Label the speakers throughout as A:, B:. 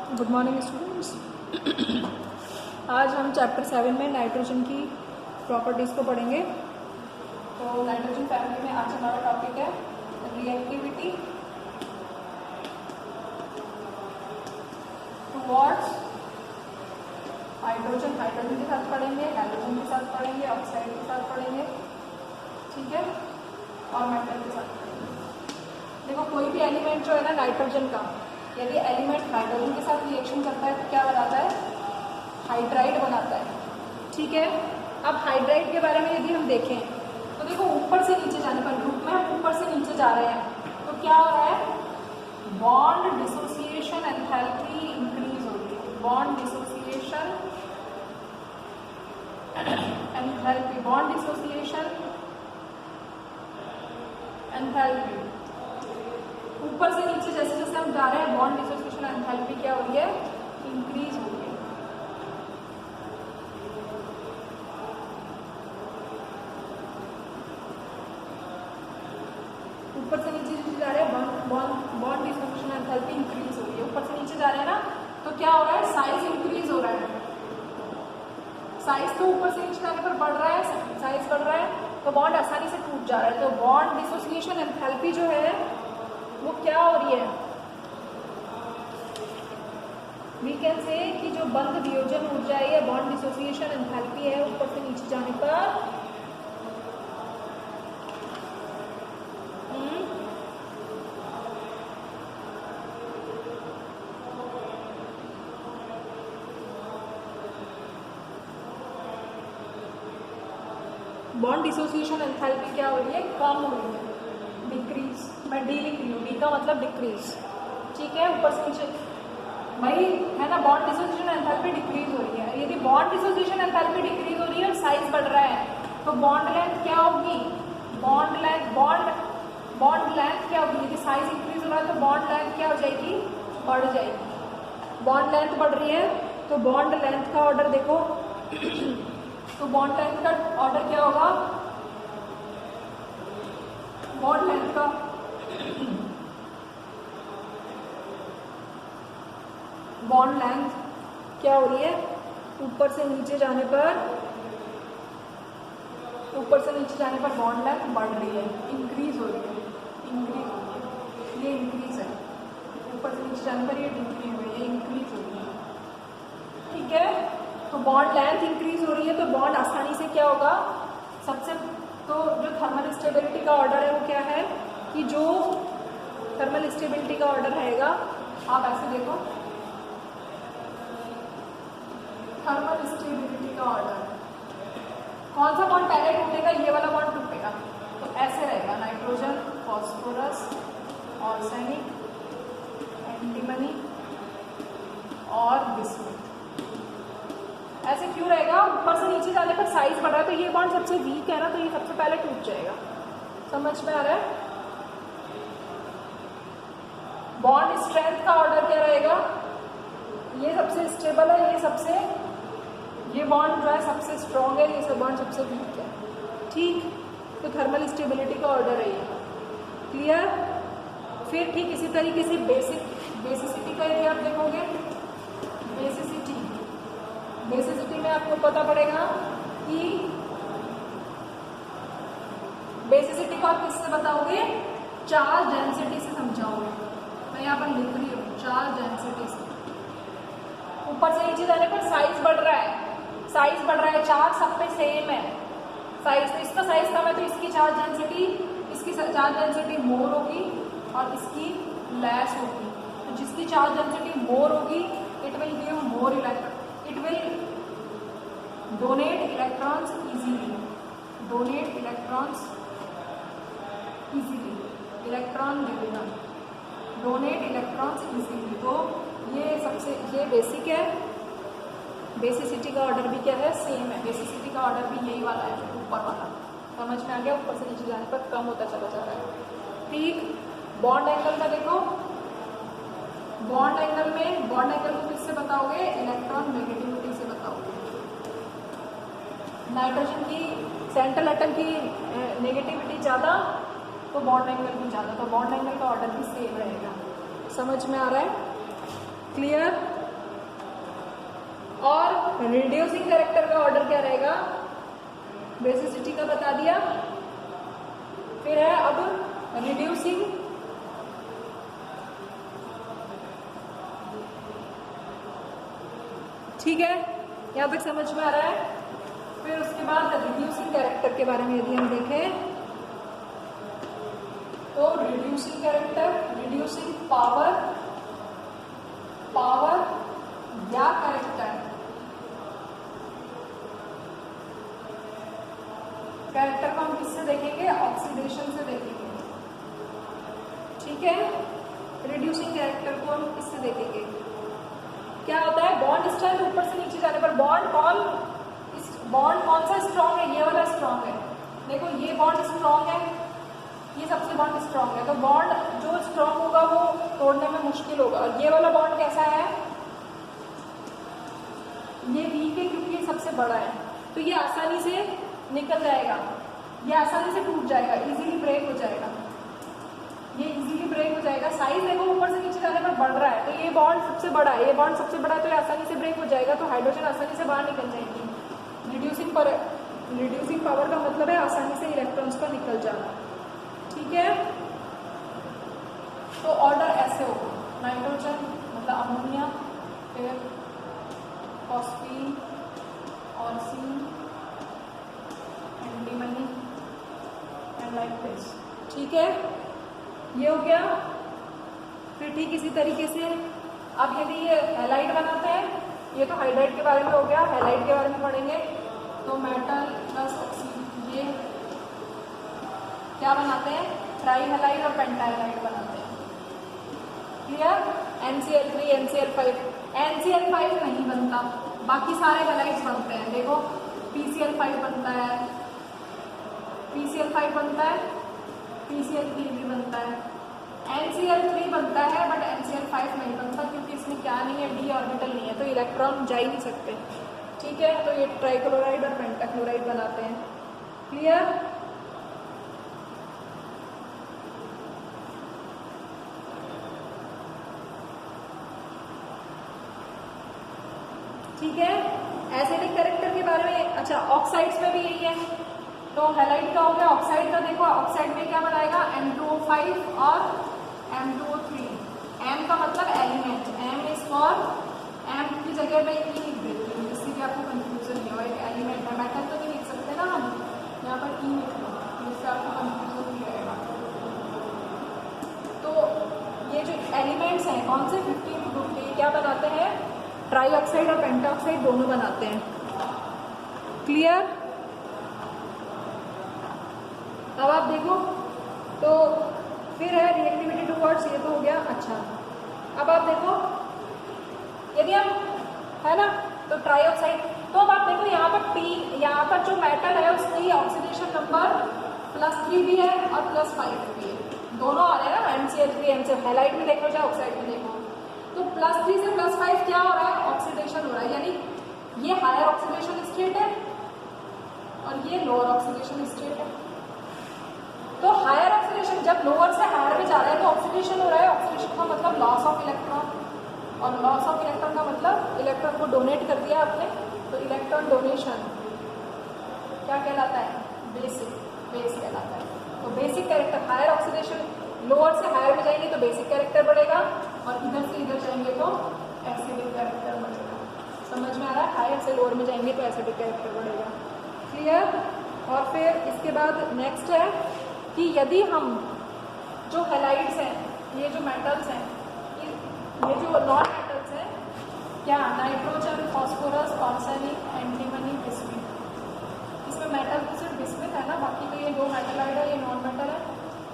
A: Good morning students. आज हम chapter 7 में नाइट्रोजन की प्रॉपर्टीज़ को पढ़ेंगे। तो नाइट्रोजन फैमिली में आज हमारा टॉपिक है रिएक्टिविटी टुवर्ड्स हाइड्रोजन। हाइड्रोजन के साथ पढ़ेंगे, हाइड्रोजन के साथ पढ़ेंगे, ऑक्साइड के साथ पढ़ेंगे, ठीक है, और मेटल के साथ पढ़ेंगे। देखो, कोई भी एलिमेंट जो है ना नाइट्रोजन का, यदि एलिमेंट हाइड्रोजन के साथ रिएक्शन करता है तो क्या बनाता है? हाइड्राइड बनाता है, ठीक है। अब हाइड्राइड के बारे में यदि हम देखें तो देखो, ऊपर से नीचे जाने पर, ग्रुप में हम ऊपर से नीचे जा रहे हैं तो क्या हो रहा है? बॉन्ड डिसोसिएशन एंथैल्पी इंक्रीज हो रही है। Bond dissociation enthalpy, bond dissociation enthalpy, ऊपर से नीचे जैसे जैसे हम जा रहे हैं बॉन्ड डिसोसिएशन एंथैल्पी क्या हो रही है? इंक्रीज हो रही है। ऊपर से नीचे जा रहे हैं बॉन्ड डिसोसिएशन एंथैल्पी इंक्रीज हो रही है। ऊपर से नीचे जा रहे हैं ना, तो क्या हो रहा है? साइज इंक्रीज हो रहा है। साइज तो ऊपर से नीचे जाने पर बढ़ रहा है, साइज बढ़ रहा है तो बॉन्ड आसानी से टूट जा रहा है। तो बॉन्ड डिसोसिएशन एंथैल्पी जो है वो क्या हो रही है? वी कैन से कि जो बंध वियोजन ऊर्जा है या बॉन्ड डिसोसिएशन एंथैल्पी है ऊपर से नीचे जाने पर बॉन्ड डिसोसिएशन एंथैल्पी क्या हो रही है? कम हो रही है, डिक्रीज। मैं डी लिख रही हूँ, डी का मतलब डिक्रीज, ठीक है। ऊपर से नीचे वही है ना, बॉन्ड डिसोसिएशन एंथैल्पी डिक्रीज हो रही है। यदि बॉन्ड डिसोसिएशन एंथैल्पी डिक्रीज हो रही है और साइज बढ़ रहा है तो बॉन्ड लेंथ क्या होगी? बॉन्ड लेंथ क्या होगी? यदि साइज इंक्रीज हो रहा है तो बॉन्ड लेंथ क्या हो जाएगी? बढ़ जाएगी। बॉन्ड लेंथ बढ़ रही है तो बॉन्ड लेंथ का ऑर्डर देखो तो बॉन्ड लेंथ का ऑर्डर क्या होगा? बॉन्ड लेंथ का बॉन्ड लेंथ क्या हो रही है? ऊपर से नीचे जाने पर बॉन्ड लेंथ बढ़ रही है, इंक्रीज हो रही है, इंक्रीज हो रही है। ये इंक्रीज है, ऊपर से नीचे जाने पर ये डिक्रीज हो रही है, इंक्रीज हो रही है, ठीक है। तो बॉन्ड लेंथ इंक्रीज हो रही है तो बॉन्ड आसानी से क्या होगा? सबसे तो जो थर्मल स्टेबिलिटी का ऑर्डर है वो क्या है कि जो थर्मल स्टेबिलिटी का ऑर्डर रहेगा, आप ऐसे देखो, थर्मल स्टेबिलिटी का ऑर्डर, कौन सा बॉन्ड पहले टूटेगा? ये वाला बॉन्ड टूटेगा। तो ऐसे रहेगा, नाइट्रोजन, फॉस्फोरस, आर्सेनिक, एंटीमनी और बिस्मुथ। ऐसे क्यों रहेगा? ऊपर से नीचे जाने पर साइज बढ़ रहा है तो ये बॉन्ड सबसे वीक है ना, तो ये सबसे पहले टूट जाएगा। समझ में आ रहा है? बॉन्ड स्ट्रेंथ का ऑर्डर क्या रहेगा? ये सबसे स्टेबल है, ये बॉन्ड जो है सबसे स्ट्रॉन्ग है, ये सब बॉन्ड सबसे वीक है, ठीक। तो थर्मल स्टेबिलिटी का ऑर्डर है ये, क्लियर। फिर ठीक इसी तरीके से बेसिसिटी का यदि आप देखोगे, बेसिसिटी में आपको पता पड़ेगा कि बेसिसिटी को आप किससे बताओगे? चार्ज डेंसिटी से समझाओगे। मैं यहाँ पर लिख रही हूँ, चार्ज डेंसिटी से। ऊपर से नीचे जाने पर साइज बढ़ रहा है, चार्ज सब पे सेम है। साइज तो इसका साइज कम है तो इसकी चार्ज डेंसिटी मोर होगी और इसकी लेस होगी। तो जिसकी चार्ज डेंसिटी मोर होगी it will give more electron, it will donate electrons easily, electron division, donate electrons easily. तो ये बेसिक है। बेसिसिटी का ऑर्डर भी क्या है? सेम है। बेसिसिटी का ऑर्डर भी यही वाला है, ऊपर वाला। समझ में आ गया? ऊपर से नीचे जाने पर कम होता चला जा रहा है, ठीक। बॉन्ड एंगल का देखो, बॉन्ड एंगल को किससे बताओगे? इलेक्ट्रॉन नेगेटिविटी से बताओगे। नाइट्रोजन की सेंट्रल एटम की नेगेटिविटी ज़्यादा तो बॉन्ड एंगल भी ज़्यादा, तो बॉन्ड एंगल का ऑर्डर भी सेम रहेगा। समझ में आ रहा है? क्लियर। और रिड्यूसिंग कैरेक्टर का ऑर्डर क्या रहेगा, बेसिसिटी का बता दिया। फिर है अब रिड्यूसिंग, ठीक है, यहां तक समझ में आ रहा है। फिर उसके बाद रिड्यूसिंग कैरेक्टर के बारे में यदि हम देखें तो reducing character, reducing power, power या कैरेक्टर, कैरेक्टर को हम किससे देखेंगे, ऑक्सीडेशन से देखेंगे, ठीक है। रिड्यूसिंग कैरेक्टर को हम किससे देखेंगे, क्या होता है, बॉन्ड स्ट्रेंथ ऊपर से नीचे जाने पर बॉन्ड कौन सा स्ट्रॉन्ग है, ये वाला स्ट्रॉन्ग है। देखो ये बॉन्ड स्ट्रॉन्ग है, ये सबसे बॉन्ड स्ट्रॉन्ग है, तो बॉन्ड जो स्ट्रॉन्ग होगा वो तोड़ने में मुश्किल होगा। और ये वाला बॉन्ड कैसा है, ये वीक है क्योंकि ये सबसे बड़ा है, तो ये आसानी से निकल जाएगा, ये आसानी से टूट जाएगा, इजीली ब्रेक हो जाएगा, ये इजीली ब्रेक हो जाएगा। साइज देखो ऊपर से नीचे जाने पर बढ़ रहा है, तो ये बॉन्ड सबसे बड़ा है, ये बॉन्ड सबसे बड़ा है, तो ये आसानी से ब्रेक हो जाएगा, तो हाइड्रोजन आसानी से बाहर निकल जाएगी। रिड्यूसिंग पावर का मतलब है आसानी से इलेक्ट्रॉन्स का निकल जाना, ठीक है। तो ऑर्डर ऐसे होगा, नाइट्रोजन मतलब अमोनिया, फिर phosphine, arsine, antimony and like this, ठीक है, ये हो गया। फिर ठीक इसी तरीके से अब यदि ये हैलाइड बनाते हैं, ये तो हाइड्राइड के बारे में हो गया, हैलाइड के बारे में पढ़ेंगे। तो मेटल प्लस ऑक्सीजन, ये क्या बनाते हैं, ट्राई हैलाइड और पेंटाइलाइड बनाते हैं, क्लियर। NCl3, NCl5, NCl5 नहीं बनता, बाकी सारे हैलाइड्स बनते हैं। देखो PCl5 बनता है, PCl5 बनता है, PCl3 भी बनता है, NCl3 बनता है बट NCl5 नहीं बनता क्योंकि इसमें क्या नहीं है, d ऑर्बिटल नहीं है, तो इलेक्ट्रॉन जा ही नहीं सकते, ठीक है। तो ये ट्राइक्लोराइड और पेंटाक्लोराइड बनाते हैं, क्लियर। ठीक है, एसिडिक कैरेक्टर के बारे में, अच्छा ऑक्साइड्स में भी यही है। तो हैलाइड का हो गया, ऑक्साइड का देखो, ऑक्साइड में क्या बनाएगा, N2O5 और M2O3। M का मतलब element, M is for, M की जगह मैं E लिख देती हूँ जिससे कि आपको कंफ्यूजन नहीं हो, एक एलिमेंट है, मेटल तो नहीं लिख सकते ना हम, यहाँ पर E लिख लो जिससे आपको कंफ्यूजन नहीं रहेगा। तो ये जो एलिमेंट्स हैं कौन से, 15 ग्रुप के, क्या बनाते हैं, ट्राई ऑक्साइड और पेंटाऑक्साइड दोनों बनाते हैं, क्लियर। अब आप देखो तो फिर है रिएक्टिविटी टुवर्ड्स, ये तो हो गया। अच्छा अब आप देखो यदि हम, है ना, तो ट्राई ऑक्साइड, तो अब आप देखो यहाँ पर यहाँ पर जो मेटल है उसकी ऑक्सीडेशन नंबर +3 भी है और +5 भी है, दोनों आ रहे हैं ना, NCl3 NCl, हैलाइड में देखो चाहे ऑक्साइड में देखो, तो +3 से +5 क्या हो रहा है, ऑक्सीडेशन हो रहा है, यानी ये हायर ऑक्सीडेशन स्टेट है और ये लोअर ऑक्सीडेशन स्टेट है। तो हायर ऑक्सीडेशन जब लोअर से हायर में जा रहा है तो ऑक्सीडेशन हो रहा है, ऑक्सीडेशन का मतलब लॉस ऑफ इलेक्ट्रॉन, और लॉस ऑफ इलेक्ट्रॉन का मतलब इलेक्ट्रॉन को डोनेट कर दिया आपने, तो इलेक्ट्रॉन डोनेशन क्या कहलाता है, बेस कहलाता है। तो basic character, higher oxidation, lower से हायर में जाएंगे तो बेसिक कैरेक्टर बढ़ेगा और इधर से इधर जाएंगे तो एसिडिक कैरेक्टर बढ़ेगा। समझ में आ रहा है, हायर से लोअर में जाएंगे तो एसिडिक कैरेक्टर बढ़ेगा, क्लियर। और फिर इसके बाद नेक्स्ट है कि यदि हम जो हैलाइड्स हैं, ये जो मेटल्स हैं, ये जो नॉन मेटल्स हैं, क्या, nitrogen, phosphorus, arsenic, antimony, bismuth, इसमें मेटल तो सिर्फ बिस्मिथ है ना, बाकी तो ये दो मेटलाइड है, ये नॉन मेटल है।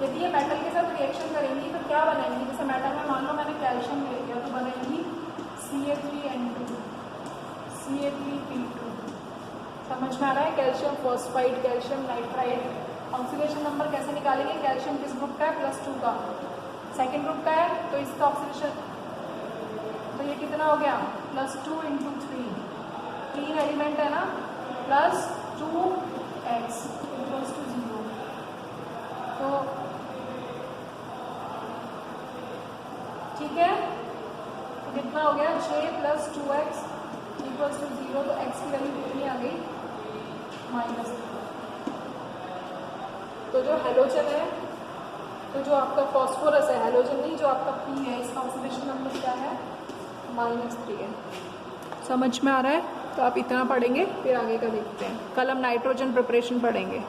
A: यदि ये मेटल के साथ रिएक्शन करेंगी तो क्या बनेंगी, जैसे मेटल में मान लो मैंने कैल्शियम ले लिया तो बनेगी Ca3N2, Ca3P2। समझ में आ रहा है, calcium phosphide, calcium nitride. Oxidation number कैसे निकालेंगे, कैल्शियम किस ग्रुप का है, +2 का, सेकेंड ग्रुप का है, तो इसका ऑक्सीडेशन, तो ये कितना हो गया, +2 × 3, 3 एलिमेंट है ना, +2x = 0, तो ठीक है। तो कितना हो गया, J + 2x = 0, तो x की वैल्यू कितनी आ गई, -3। तो जो हेलोजन है, तो जो आपका फॉस्फोरस है, हेलोजन नहीं, जो आपका P है, इसका ऑक्सीडेशन नंबर क्या है, -3 है। समझ में आ रहा है? तो आप इतना पढ़ेंगे, फिर आगे का देखते हैं। कल हम नाइट्रोजन प्रिपरेशन पढ़ेंगे।